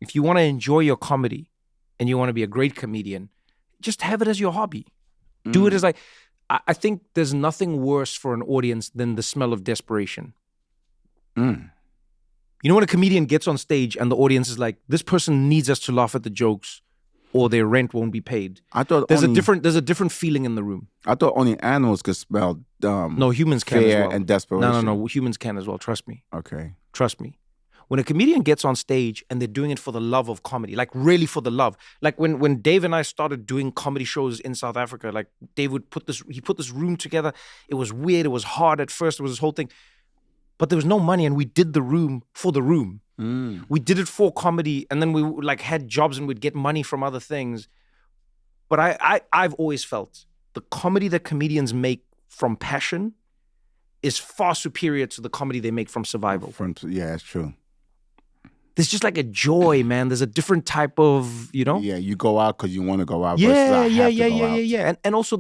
If you want to enjoy your comedy and you want to be a great comedian, just have it as your hobby. Do it as like, I think there's nothing worse for an audience than the smell of desperation. You know when a comedian gets on stage and the audience is like, this person needs us to laugh at the jokes or their rent won't be paid. I thought there's a different feeling in the room. I thought only animals could smell no, humans can fear as well. and desperation. No, humans can as well. Trust me. Okay. Trust me. When a comedian gets on stage and they're doing it for the love of comedy, like really for the love. Like when Dave and I started doing comedy shows in South Africa, like Dave would put this room together. It was weird. It was hard at first. It was this whole thing. But there was no money and we did the room for the room. We did it for comedy and then we like had jobs and we'd get money from other things. But I've always felt the comedy that comedians make from passion is far superior to the comedy they make from survival. Yeah, that's true. There's just like a joy, man. There's a different type of, you know? Yeah, you go out because you want to go out. Yeah. And also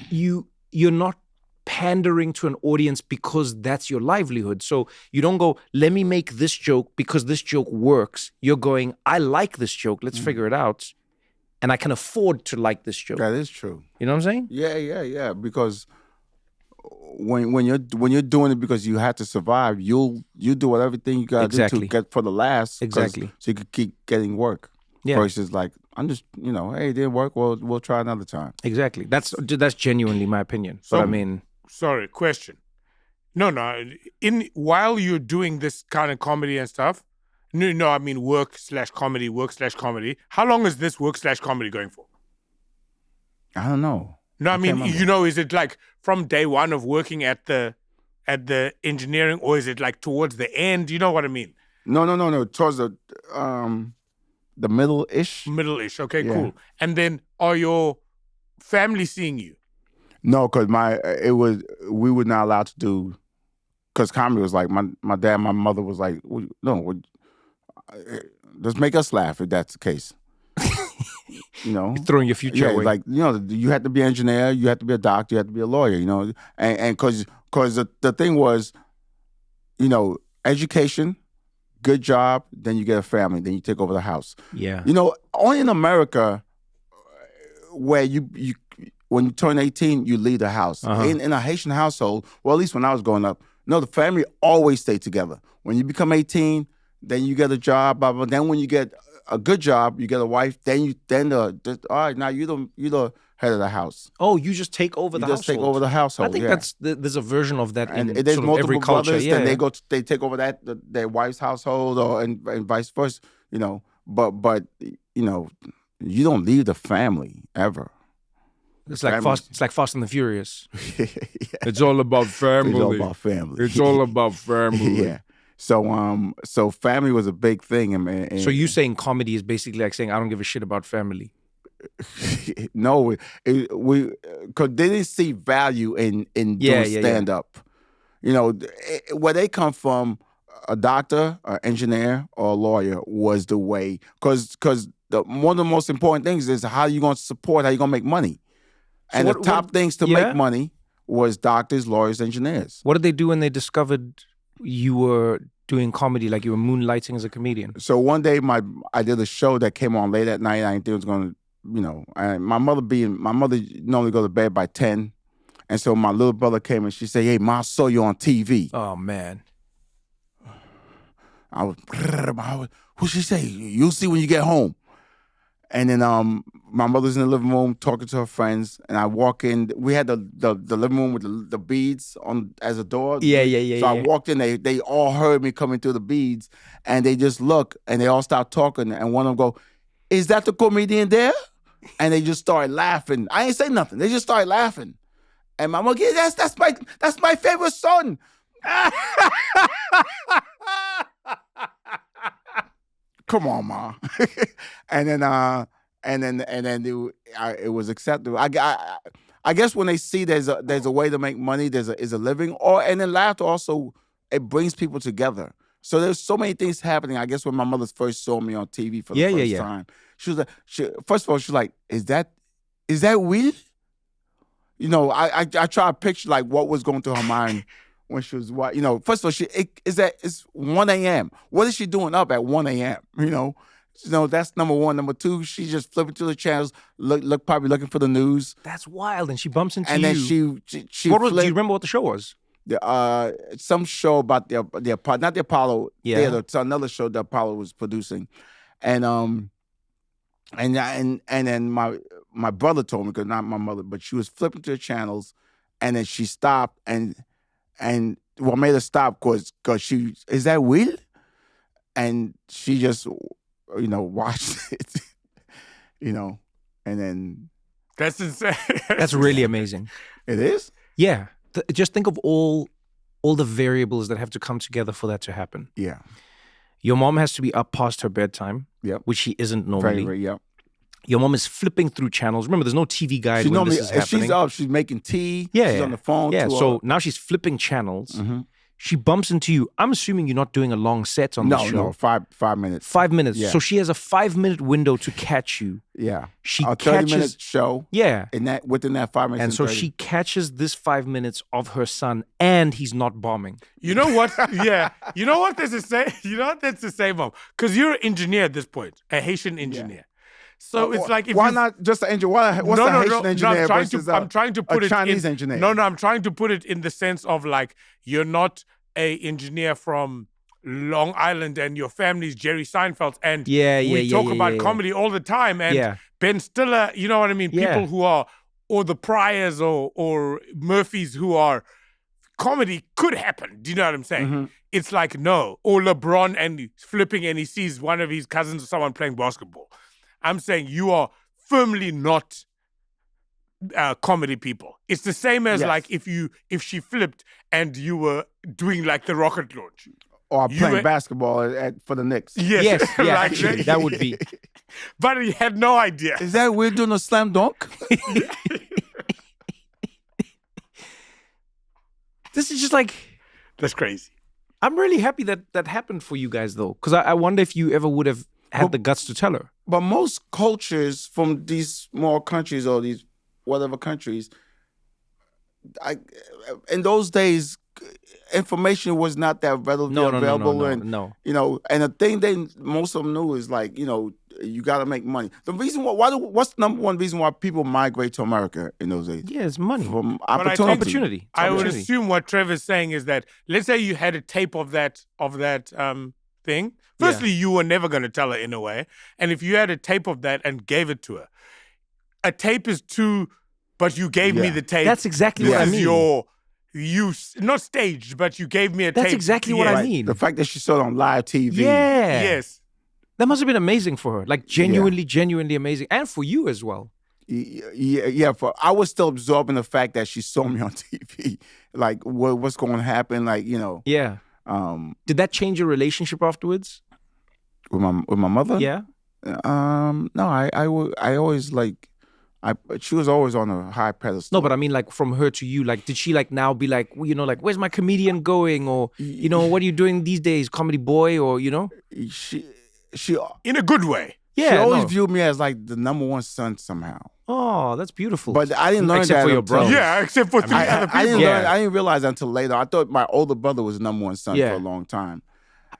you're not pandering to an audience because that's your livelihood. So you don't go, let me make this joke because this joke works. You're going, I like this joke. Let's figure it out. And I can afford to like this joke. That is true. You know what I'm saying? Yeah. Because when you're doing it because you have to survive, you do everything you gotta do to get for the last. Exactly. So you could keep getting work. Yeah. Versus like, I'm just, hey, it didn't work. Well, we'll try another time. Exactly. That's genuinely my opinion. So, but I mean, sorry, question. No. While you're doing this kind of comedy and stuff, no, I mean work/comedy. How long is this work/comedy going for? I don't know. No, I mean, is it like from day one of working at the engineering, or is it like towards the end? You know what I mean? No. Towards the middle-ish. Middle-ish. Okay, yeah. Cool. And then are your family seeing you? No, because we were not allowed to do, because comedy was like, my dad, my mother was like, no, just make us laugh if that's the case. You're throwing your future away. Like, you had to be an engineer, you had to be a doctor, you had to be a lawyer, and because the thing was, education, good job, then you get a family, then you take over the house. Yeah. Only in America where you when you turn 18, you leave the house. In a Haitian household, well, at least when I was growing up, the family always stayed together. When you become 18, then you get a job, blah, blah. Then when you get a good job, you get a wife, all right, now you're the head of the house. Oh, you just take over the household. Just take over the household. I think there's a version of that in there's sort of every culture. Brothers, then they take over their wife's household, and vice versa. But you don't leave the family ever. It's like Fast and the Furious. Yeah. It's all about family. It's all about family. It's all about family. Yeah. So family was a big thing. And so you saying comedy is basically like saying I don't give a shit about family? No, because they didn't see value in doing stand up. Where they come from, a doctor, an engineer, or a lawyer was the way. Because one of the most important things is how you going to support, how you going to make money. So and the top things to make money was doctors, lawyers, engineers. What did they do when they discovered you were doing comedy, like you were moonlighting as a comedian? So one day I did a show that came on late at night. I didn't think it was going to, my mother normally go to bed by 10. And so my little brother came and she said, hey, Ma, I saw you on TV. Oh, man. I was, what'd she say? You'll see when you get home. And then my mother's in the living room talking to her friends, and I walk in. We had the living room with the beads on as a door. Yeah. So I walked in. They all heard me coming through the beads, and they just look, and they all start talking. And one of them go, "Is that the comedian there?" And they just started laughing. I ain't say nothing. They just started laughing. And my mother, yeah, that's my favorite son. Come on, Ma. and then it was acceptable. I guess when they see there's a way to make money, is a living, and then laughter also, it brings people together. So there's so many things happening. I guess when my mother first saw me on TV for the first time, she was like, first of all, she was like, is that Wil? I try to picture like what was going through her mind when she was, first of all, it's 1 a.m. What is she doing up at 1 a.m.? That's number one. Number two, she's just flipping through the channels, probably looking for the news. That's wild. And she bumps into and you. And then she do you remember what the show was? Some show about not the Apollo Theater. It's another show that Apollo was producing. And then my brother told me, because not my mother, but she was flipping through the channels, and then she stopped, and what made her stop because is that Wil? And she just watched it, and then that's insane. That's really amazing. It is? Yeah. Just think of all the variables that have to come together for that to happen. Yeah. Your mom has to be up past her bedtime, which she isn't normally. Very, yeah. Your mom is flipping through channels. Remember, there's no TV guide when this is happening. If she's up, she's making tea. Yeah, she's on the phone. Yeah, so now she's flipping channels. Mm-hmm. She bumps into you. I'm assuming you're not doing a long set on the show. No, 5 minutes. 5 minutes. Yeah. So she has a 5-minute window to catch you. Yeah. She a catches 30-minute show. Yeah. Within that 5 minutes. And so 30. she catches this 5 minutes of her son, and he's not bombing. You know what? Yeah. You know what that's to say? You know what that's to say, Mom? Because you're an engineer at this point, a Haitian engineer. Yeah. So it's like if why not just an engineer? What's a Haitian engineer versus I'm trying to put a it Chinese in, engineer? No, I'm trying to put it in the sense of like you're not a engineer from Long Island and your family's Jerry Seinfeld and we talk about comedy all the time and Ben Stiller, you know what I mean? People who are, or the Pryors or Murphys who are, comedy could happen. Do you know what I'm saying? Mm-hmm. It's like, no. Or LeBron and flipping and he sees one of his cousins or someone playing basketball. I'm saying you are firmly not comedy people. It's the same as like if she flipped and you were doing like the rocket launch. Or playing basketball for the Knicks. Yes, actually, that would be. But he had no idea. Is that we're doing a slam dunk? This is just like... That's crazy. I'm really happy that happened for you guys, though. Because I wonder if you ever would have had the guts to tell her. But most cultures from these small countries or these whatever countries, in those days, information was not that readily available. No. And the thing most of them knew is like, you got to make money. The reason what's the number one reason why people migrate to America in those days? Yeah, it's money. From opportunity. I would assume what Trevor's saying is that, let's say you had a tape of that thing. Firstly, you were never going to tell her in a way. And if you had a tape of that and gave it to her, a tape is too, but you gave me the tape. That's exactly what I mean. You not staged, but you gave me a tape. That's exactly what I mean. The fact that she saw it on live TV. Yeah. Yes. That must have been amazing for her. Like genuinely amazing. And for you as well. Yeah. I was still absorbing the fact that she saw me on TV. Like what's going to happen? Like, Yeah. Did that change your relationship afterwards? With my mother? Yeah. No, I always like. She was always on a high pedestal. No, but I mean, like, from her to you, like, did she, like, now be like, like, where's my comedian going? Or, what are you doing these days? Comedy boy? Or, She in a good way. Yeah. She always viewed me as, like, the number one son somehow. Oh, that's beautiful. But I didn't learn except that for your brother. Yeah, except for three other people. I didn't realize that until later. I thought my older brother was the number one son for a long time.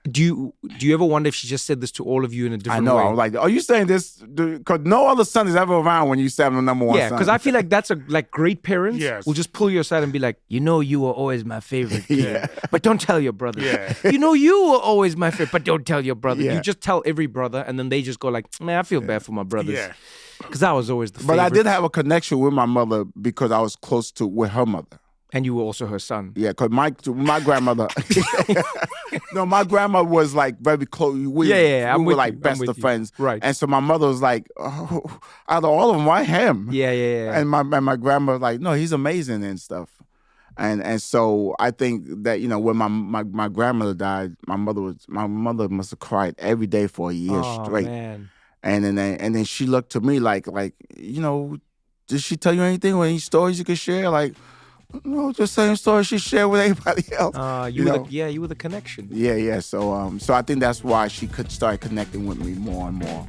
Do you ever wonder if she just said this to all of you in a different way? I know. I'm like, are you saying this? Because no other son is ever around when you say I'm the number one son. Yeah, because I feel like that's great parents will just pull you aside and be like, you were always my favorite kid, but don't tell your brother. Yeah. You were always my favorite, but don't tell your brother. Yeah. You just tell every brother, and then they just go like, man, I feel bad for my brothers. Yeah. Because I was always the favorite. But I did have a connection with my mother because I was close with her mother. And you were also her son. Yeah, because my grandmother, my grandma was like very close. We were like best of friends. Right. And so my mother was like, out of all of them, why him? Yeah. And my grandma was like, no, he's amazing and stuff. And so I think that, when my grandmother died, my mother must have cried every day for a year straight. Man. And then she looked to me like, did she tell you anything or any stories you could share? Like, no, just same story she shared with everybody else. You were the connection. Yeah. So I think that's why she could start connecting with me more and more.